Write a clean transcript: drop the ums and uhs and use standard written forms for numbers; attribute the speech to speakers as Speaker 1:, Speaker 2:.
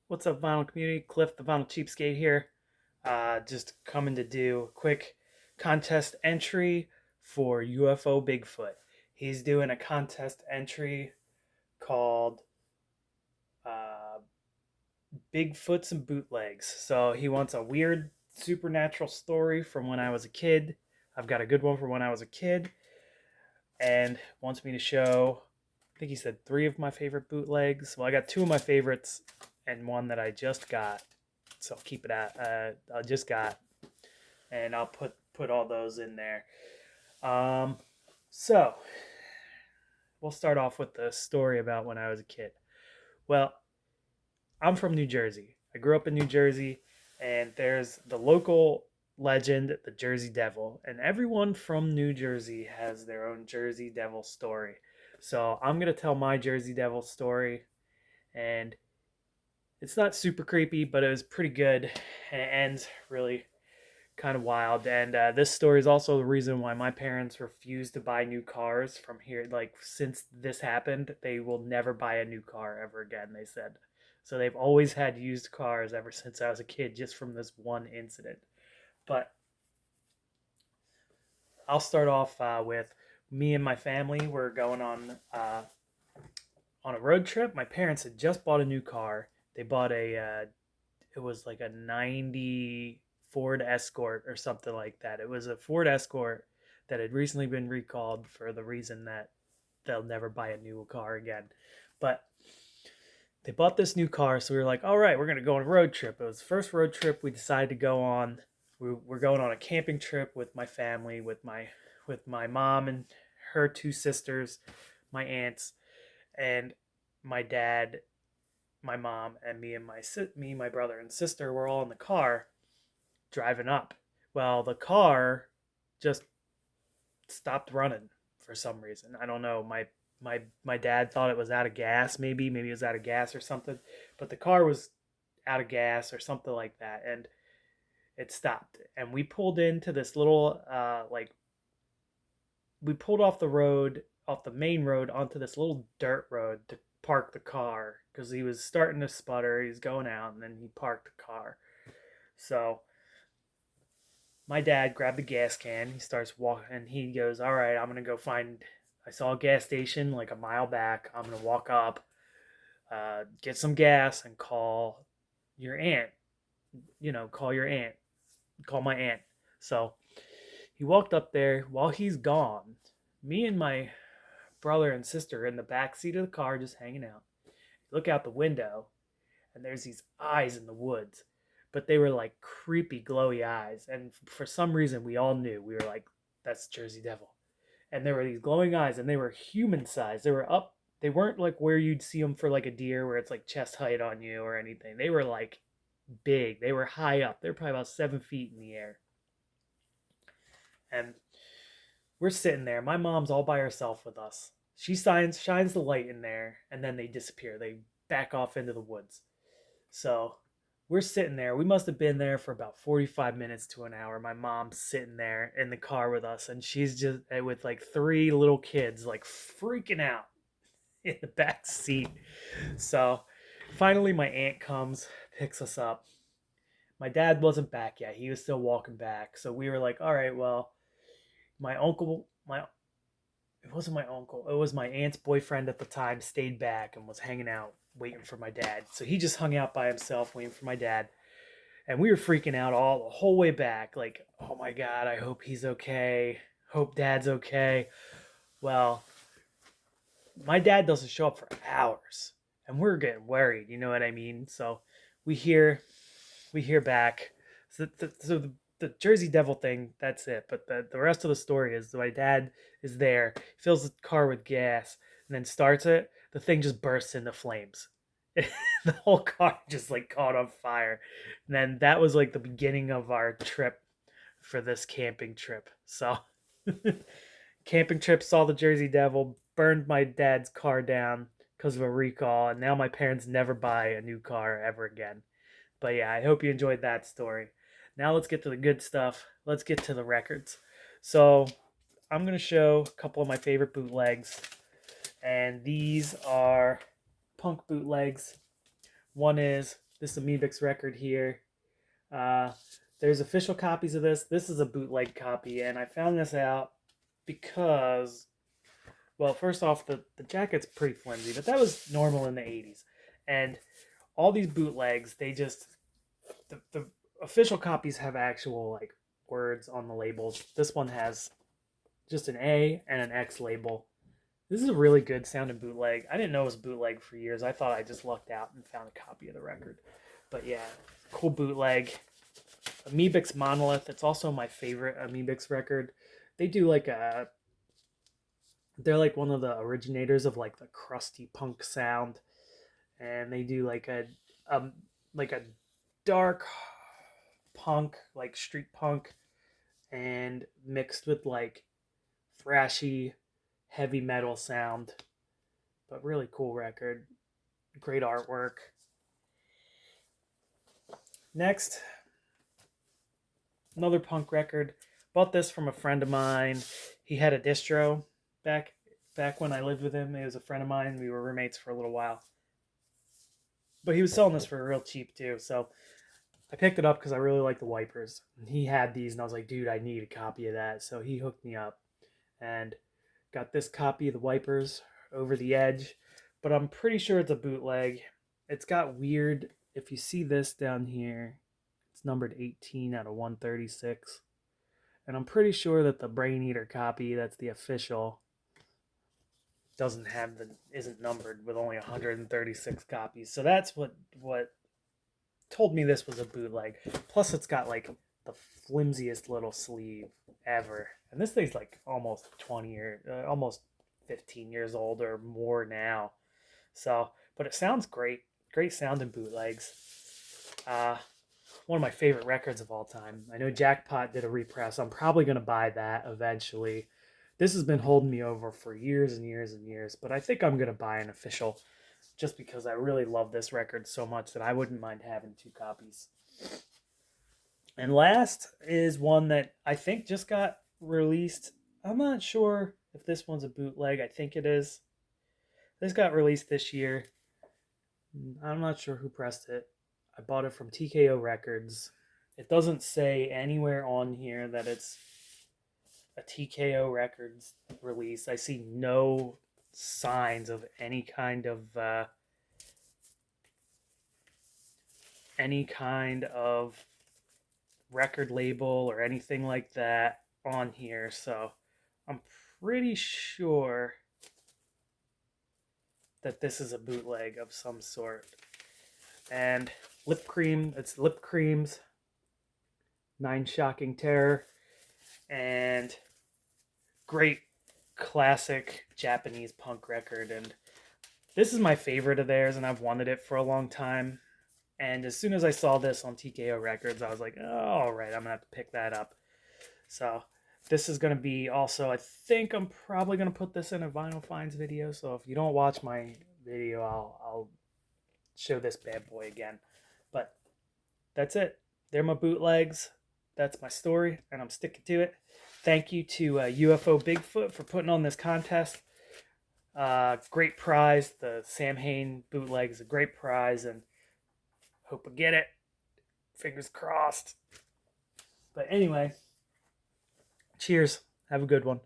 Speaker 1: What's up, Vinyl community? Cliff, the Vinyl Cheapskate here. Just coming to do a quick contest entry for UFO Bigfoot. He's doing a contest entry called uh, Bigfoots and Bootlegs. So he wants a weird supernatural story from when I was a kid. I've got a good one from when I was a kid, and wants me to show, I think he said, three of my favorite bootlegs. Well, I got two of my favorites and one that I just got. So I'll keep it at I just got, and I'll put all those in there. Um, so we'll start off with the story about when I was a kid. Well, I'm from New Jersey. I grew up in New Jersey, and there's the local legend, the Jersey Devil, and everyone from New Jersey has their own Jersey Devil story. So I'm gonna tell my Jersey Devil story, and it's not super creepy, but it was pretty good, and it ends really kind of wild. And this story is also the reason why my parents refused to buy new cars from here. Like, since this happened, they will never buy a new car ever again, they said. So they've always had used cars ever since I was a kid, just from this one incident. But I'll start off with me and my family. We're going on a road trip. My parents had just bought a new car. They bought it was like a 90 Ford Escort or something like that. It was a Ford Escort that had recently been recalled for the reason that they'll never buy a new car again. But they bought this new car, so we were like, all right, we're going to go on a road trip. It was the first road trip we decided to go on. We're going on a camping trip with my family, with my mom and her two sisters, my aunts, and my dad, my mom, and my brother and sister were all in the car driving up. Well, the car just stopped running for some reason. I don't know. My dad thought it was out of gas. Maybe it was out of gas or something. But the car was out of gas or something like that, and it stopped. And we pulled into this little we pulled off the road, off the main road, onto this little dirt road to park the car because he was starting to sputter. He was going out, and then he parked the car. So my dad grabbed the gas can. He starts walking, and he goes, "All right, I'm gonna go find." I saw a gas station like a mile back. I'm gonna walk up, get some gas, and call your aunt. Call your aunt. Call my aunt. So he walked up there. While he's gone, me and my brother and sister are in the back seat of the car, just hanging out. Look out the window, and there's these eyes in the woods, but they were like creepy glowy eyes, and for some reason we all knew. We were like, that's Jersey Devil. And there were these glowing eyes, and they were human sized. They were up, they weren't like where you'd see them for like a deer where it's like chest height on you or anything. They were like big. They were high up. They were probably about 7 feet in the air. And we're sitting there. My mom's all by herself with us. She shines the light in there, and then they disappear. They back off into the woods. So we're sitting there. We must have been there for about 45 minutes to an hour. My mom's sitting there in the car with us, and she's just with like three little kids, like freaking out in the back seat. So finally, my aunt comes, picks us up. My dad wasn't back yet. He was still walking back. So we were like, all right, well, my uncle, my it wasn't my uncle. It was my aunt's boyfriend at the time stayed back and was hanging out waiting for my dad. So he just hung out by himself waiting for my dad. And we were freaking out all the whole way back. Like, oh my God, I hope he's okay. Hope dad's okay. Well, my dad doesn't show up for hours. And we're getting worried, you know what I mean? So we hear we hear back. So the Jersey Devil thing, that's it. But the rest of the story is my dad is there, fills the car with gas, and then starts it. The thing just bursts into flames. The whole car just like caught on fire. And then that was like the beginning of our trip for this camping trip. So camping trip, saw the Jersey Devil, burned my dad's car down because of a recall, and now my parents never buy a new car ever again. But yeah, I hope you enjoyed that story. Now let's get to the good stuff. Let's get to the records. So I'm going to show a couple of my favorite bootlegs. And these are punk bootlegs. One is this Amoebix record here. Uh, there's official copies of this. This is a bootleg copy, and I found this out because, well, first off, the jacket's pretty flimsy, but that was normal in the 80s. And all these bootlegs, the official copies have actual like words on the labels. This one has just an A and an X label. This is a really good sounding bootleg. I didn't know it was bootleg for years. I thought I just lucked out and found a copy of the record. But yeah, cool bootleg. Amoebix Monolith. It's also my favorite Amoebix record. They do like a, they're like one of the originators of like the crusty punk sound, and they do um like a dark punk, like street punk, and mixed with like thrashy heavy metal sound. But really cool record. Great artwork. Next, another punk record. Bought this from a friend of mine. He had a distro back when I lived with him. He was a friend of mine. We were roommates for a little while. But he was selling this for real cheap too. So I picked it up because I really like the wipers. And he had these, and I was like, dude, I need a copy of that. So he hooked me up and got this copy of the wipers, Over the Edge. But I'm pretty sure it's a bootleg. It's got weird, if you see this down here, it's numbered 18 out of 136. And I'm pretty sure that the Brain Eater copy, that's the official, isn't numbered with only 136 copies. So that's what told me this was a bootleg. Plus it's got like the flimsiest little sleeve ever. And this thing's like almost 15 years old or more now. So, but it sounds great. Great sounding bootlegs. One of my favorite records of all time. I know Jackpot did a repress. I'm probably going to buy that eventually. This has been holding me over for years and years and years, but I think I'm going to buy an official just because I really love this record so much that I wouldn't mind having 2 copies. And last is one that I think just got released. I'm not sure if this one's a bootleg. I think it is. This got released this year. I'm not sure who pressed it. I bought it from TKO Records. It doesn't say anywhere on here that it's a TKO Records release. I see no signs of any kind of record label or anything like that on here. So I'm pretty sure that this is a bootleg of some sort. And Lip Cream, it's Lip Cream's Nine Shocking Terror, and great classic Japanese punk record. And this is my favorite of theirs, and I've wanted it for a long time. And as soon as I saw this on TKO Records, I was like, oh, all right, I'm going to have to pick that up. So this is going to be also, I think I'm probably going to put this in a Vinyl Finds video. So if you don't watch my video, I'll show this bad boy again. But that's it. They're my bootlegs. That's my story, and I'm sticking to it. Thank you to UFO Bigfoot for putting on this contest. Great prize. The Sam Hain bootleg is a great prize, and hope I get it. Fingers crossed. But anyway, cheers. Have a good one.